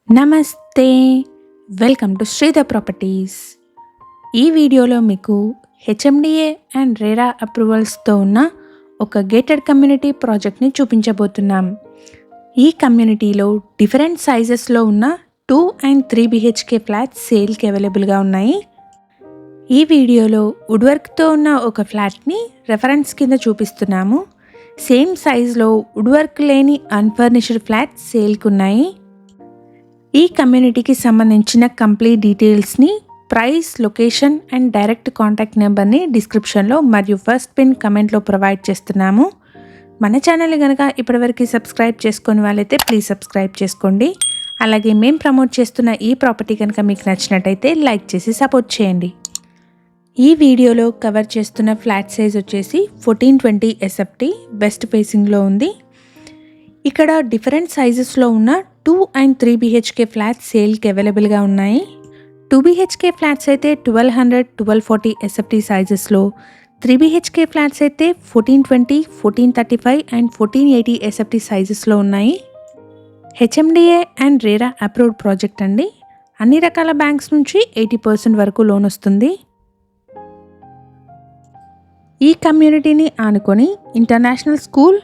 నమస్తే. Welcome to Sridhar properties. ఈ వీడియోలో మీకు హెచ్ఎండిఏ అండ్ రేరా అప్రూవల్స్తో ఉన్న ఒక గేటెడ్ కమ్యూనిటీ ప్రాజెక్ట్ని చూపించబోతున్నాం. ఈ కమ్యూనిటీలో డిఫరెంట్ సైజెస్లో ఉన్న 2 and 3 BHK ఫ్లాట్స్ సేల్కి అవైలబుల్గా ఉన్నాయి. ఈ వీడియోలో వుడ్ వర్క్తో ఉన్న ఒక ఫ్లాట్ని రెఫరెన్స్ కింద చూపిస్తున్నాము. సేమ్ సైజ్లో వుడ్ వర్క్ లేని అన్ఫర్నిష్డ్ ఫ్లాట్స్ సేల్కి ఉన్నాయి. ఈ కమ్యూనిటీకి సంబంధించిన కంప్లీట్ డీటెయిల్స్ని, price, location and direct contact నెంబర్ని డిస్క్రిప్షన్లో మరియు ఫస్ట్ పిన్ కమెంట్లో ప్రొవైడ్ చేస్తున్నాము. మన ఛానల్ని కనుక ఇప్పటివరకు సబ్స్క్రైబ్ చేసుకుని వాళ్ళైతే ప్లీజ్ సబ్స్క్రైబ్ చేసుకోండి. అలాగే మేము ప్రమోట్ చేస్తున్న ఈ ప్రాపర్టీ కనుక మీకు నచ్చినట్టయితే లైక్ చేసి సపోర్ట్ చేయండి. ఈ వీడియోలో కవర్ చేస్తున్న ఫ్లాట్ సైజ్ వచ్చేసి 1420 SFT వెస్ట్ ఫేసింగ్లో ఉంది. ఇక్కడ డిఫరెంట్ సైజెస్లో ఉన్న 2 and 3 BHK ఫ్లాట్స్ సేల్కి అవైలబుల్గా ఉన్నాయి. 2 BHK ఫ్లాట్స్ అయితే 1200, 1240 SFT సైజెస్లో, 3 BHK ఫ్లాట్స్ అయితే 1420, 1435 అండ్ 1480 SFT సైజెస్లో ఉన్నాయి. HMDA and RERA approved project అండి. అన్ని రకాల బ్యాంక్స్ నుంచి 80% వరకు లోన్ వస్తుంది. ఈ కమ్యూనిటీని ఆనుకొని international school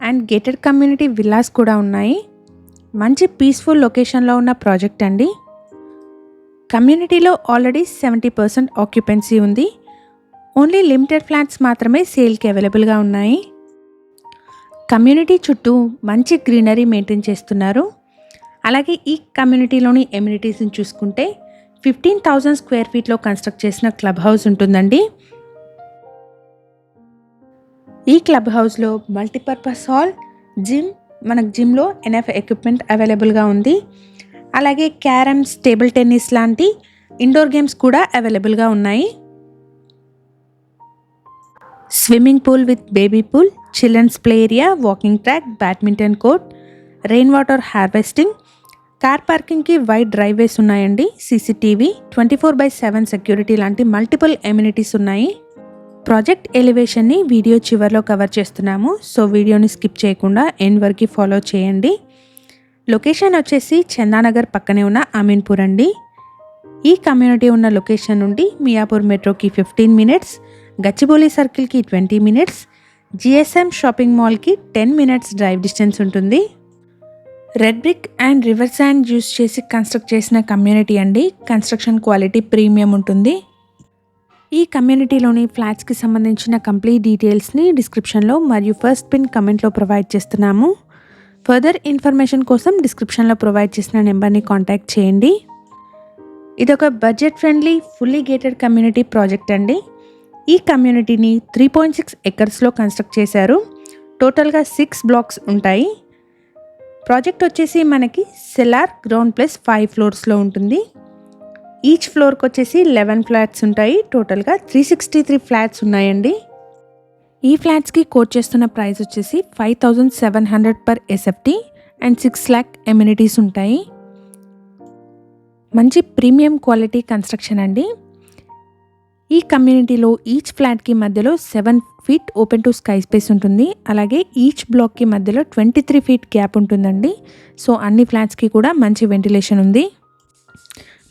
and gated community villas కూడా ఉన్నాయి. మంచి పీస్ఫుల్ లొకేషన్లో ఉన్న ప్రాజెక్ట్ అండి. కమ్యూనిటీలో ఆల్రెడీ 70% ఆక్యుపెన్సీ ఉంది. ఓన్లీ లిమిటెడ్ ఫ్లాట్స్ మాత్రమే సేల్కి అవైలబుల్గా ఉన్నాయి. కమ్యూనిటీ చుట్టూ మంచి గ్రీనరీ మెయింటైన్ చేస్తున్నారు. అలాగే ఈ కమ్యూనిటీలోని ఎమ్యూనిటీస్ని చూసుకుంటే 15,000 స్క్వేర్ ఫీట్లో కన్స్ట్రక్ట్ చేసిన క్లబ్ హౌస్ ఉంటుందండి. ఈ క్లబ్ హౌస్లో మల్టీపర్పస్ హాల్, జిమ్, మనకు జిమ్లో ఎన్ఎఫ్ ఎక్విప్మెంట్ అవైలబుల్గా ఉంది. అలాగే క్యారమ్స్, టేబుల్ టెన్నిస్ లాంటి ఇండోర్ గేమ్స్ కూడా అవైలబుల్గా ఉన్నాయి. Swimming pool with baby pool, children's play area, walking track, badminton court, rain water harvesting, car పార్కింగ్కి వైడ్ డ్రైవేస్ ఉన్నాయండి. CCTV, 24/7 సెక్యూరిటీ లాంటి మల్టిపుల్ ఎమ్యూనిటీస్ ఉన్నాయి. ప్రాజెక్ట్ ఎలివేషన్ని వీడియో చివరిలో కవర్ చేస్తున్నాము. సో వీడియోని స్కిప్ చేయకుండా ఎండ్ వరకు ఫాలో చేయండి. లొకేషన్ వచ్చేసి చందానగర్ పక్కనే ఉన్న అమీన్పూర్ అండి. ఈ కమ్యూనిటీ ఉన్న లొకేషన్ నుండి మియాపూర్ మెట్రోకి 15 minutes, గచ్చిబౌలి సర్కిల్కి 20 minutes, GSM షాపింగ్ మాల్కి 10 minutes డ్రైవ్ డిస్టెన్స్ ఉంటుంది. Red brick and river sand use చేసి కన్స్ట్రక్ట్ చేసిన కమ్యూనిటీ అండి. కన్స్ట్రక్షన్ క్వాలిటీ ప్రీమియం ఉంటుంది. ఈ కమ్యూనిటీలోని ఫ్లాట్స్కి సంబంధించిన కంప్లీట్ డీటెయిల్స్ని డిస్క్రిప్షన్లో మరియు ఫస్ట్ పిన్ కమెంట్లో ప్రొవైడ్ చేస్తున్నాము. ఫర్దర్ ఇన్ఫర్మేషన్ కోసం డిస్క్రిప్షన్లో ప్రొవైడ్ చేసిన నెంబర్ని కాంటాక్ట్ చేయండి. ఇదొక budget friendly fully gated community project అండి. ఈ కమ్యూనిటీని 3.6 acresలో కన్స్ట్రక్ట్ చేశారు. టోటల్గా 6 blocks ఉంటాయి. ప్రాజెక్ట్ వచ్చేసి మనకి సెల్లార్, గ్రౌండ్ ప్లస్ 5 floors ఉంటుంది. ఈచ్ ఫ్లోర్కి వచ్చేసి 11 ఫ్లాట్స్ ఉంటాయి. టోటల్గా 363 ఫ్లాట్స్ ఉన్నాయండి. ఈ ఫ్లాట్స్కి కోట్ చేస్తున్న ప్రైస్ వచ్చేసి 5,700 per SFT and 6 lakh amenities ఉంటాయి. మంచి ప్రీమియం క్వాలిటీ కన్స్ట్రక్షన్ అండి. ఈ కమ్యూనిటీలో ఈచ్ ఫ్లాట్కి మధ్యలో 7 feet open to sky space ఉంటుంది. అలాగే ఈచ్ బ్లాక్కి మధ్యలో 23 feet గ్యాప్ ఉంటుందండి. సో అన్ని ఫ్లాట్స్కి కూడా మంచి వెంటిలేషన్ ఉంది.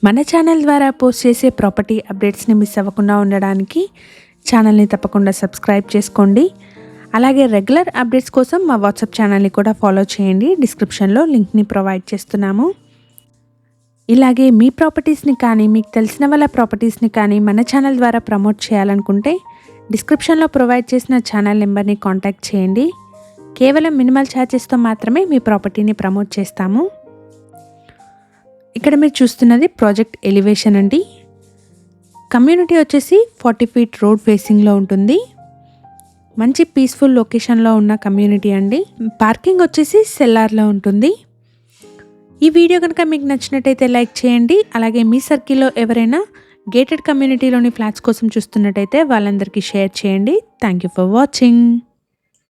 మన ఛానల్ ద్వారా పోస్ట్ చేసే ప్రాపర్టీ అప్డేట్స్ని మిస్ అవ్వకుండా ఉండడానికి ఛానల్ని తప్పకుండా సబ్స్క్రైబ్ చేసుకోండి. అలాగే రెగ్యులర్ అప్డేట్స్ కోసం మా వాట్సాప్ ఛానల్ని కూడా ఫాలో చేయండి. డిస్క్రిప్షన్లో లింక్ని ప్రొవైడ్ చేస్తున్నాము. ఇలాగే మీ ప్రాపర్టీస్ని కానీ, మీకు తెలిసిన వాళ్ళ ప్రాపర్టీస్ని కానీ మన ఛానల్ ద్వారా ప్రమోట్ చేయాలనుకుంటే డిస్క్రిప్షన్లో ప్రొవైడ్ చేసిన ఛానల్ నెంబర్ని కాంటాక్ట్ చేయండి. కేవలం మినిమల్ ఛార్జెస్తో మాత్రమే మీ ప్రాపర్టీని ప్రమోట్ చేస్తాము. ఇక్కడ మీరు చూస్తున్నది ప్రాజెక్ట్ ఎలివేషన్ అండి. కమ్యూనిటీ వచ్చేసి 40 feet రోడ్ ఫేసింగ్లో ఉంటుంది. మంచి పీస్ఫుల్ లొకేషన్లో ఉన్న కమ్యూనిటీ అండి. పార్కింగ్ వచ్చేసి సెల్లార్లో ఉంటుంది. ఈ వీడియో కనుక మీకు నచ్చినట్టయితే లైక్ చేయండి. అలాగే మీ సర్కిల్లో ఎవరైనా గేటెడ్ కమ్యూనిటీలోని ఫ్లాట్స్ కోసం చూస్తున్నట్టయితే వాళ్ళందరికీ షేర్ చేయండి. Thank you for watching.